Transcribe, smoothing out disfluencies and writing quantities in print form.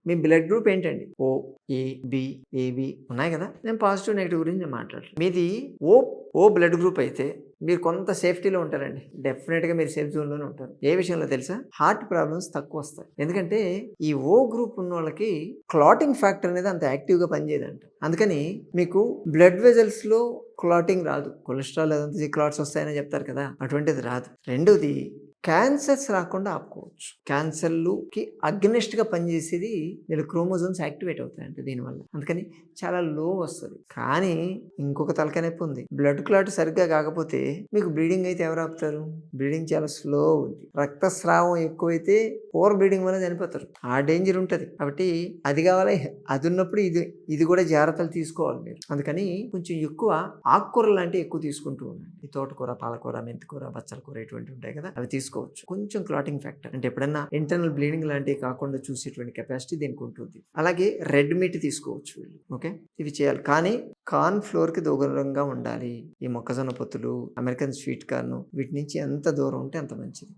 మీ blood group ఏంటండి? ఓ, ఏ, B, AB ఉన్నాయి కదా. నేను పాజిటివ్ నెగిటివ్ గురించి నేను మాట్లాడలేదు. మీది ఓ బ్లడ్ గ్రూప్ అయితే మీరు కొంత సేఫ్టీలో ఉంటారండి. డెఫినెట్గా మీరు సేఫ్ జోన్లోనే ఉంటారు. ఏ విషయంలో తెలుసా? హార్ట్ ప్రాబ్లమ్స్ తక్కువ వస్తాయి. ఎందుకంటే ఈ ఓ గ్రూప్ ఉన్న వాళ్ళకి క్లాటింగ్ ఫ్యాక్టర్ అనేది అంత యాక్టివ్గా పనిచేయదంట. అందుకని మీకు బ్లడ్ వెజల్స్లో క్లాటింగ్ రాదు. కొలెస్ట్రాల్ అదంతా క్లాట్స్ వస్తాయని చెప్తారు కదా, అటువంటిది రాదు. రెండోది, క్యాన్సర్స్ రాకుండా ఆపుకోవచ్చు. క్యాన్సర్లుకి అగ్నెస్ట్గా పనిచేసేది వీళ్ళ క్రోమోజోమ్స్ యాక్టివేట్ అవుతాయంట దీనివల్ల. అందుకని చాలా లో వస్తుంది. కానీ ఇంకొక తలకాయ నొప్పి ఉంది. బ్లడ్ క్లాట్ సరిగ్గా కాకపోతే మీకు బ్లీడింగ్ అయితే ఎవరు ఆపుతారు? బ్లీడింగ్ చాలా స్లో ఉంది. రక్తస్రావం ఎక్కువైతే ఓవర్ బ్లీడింగ్ వల్ల చనిపోతారు. ఆ డేంజర్ ఉంటుంది. కాబట్టి అది కావాలి. అది ఉన్నప్పుడు ఇది కూడా జాగ్రత్తలు తీసుకోవాలి మీరు. అందుకని కొంచెం ఎక్కువ ఆకుకూరలు లాంటివి ఎక్కువ తీసుకుంటూ ఉండండి. ఈ తోటకూర, పాలకూర, మెంతికూర, బచ్చల కూర ఇటువంటి ఉంటాయి కదా, అవి తీసుకోవచ్చు. కొంచెం క్లాటింగ్ ఫ్యాక్టర్ అంటే ఎప్పుడన్నా ఇంటర్నల్ బ్లీడింగ్ లాంటివి కాకుండా చూసేటువంటి కెపాసిటీ దీనికి ఉంటుంది. అలాగే రెడ్ మీట్ తీసుకోవచ్చు వీళ్ళు. ఓకే, ఇవి చేయాలి. కానీ కార్న్ ఫ్లోర్ కి దూరంగా ఉండాలి. ఈ మొక్కజొన్న పొత్తులు, అమెరికన్ స్వీట్ కార్న్, వీటి నుంచి ఎంత దూరం ఉంటే అంత మంచిది.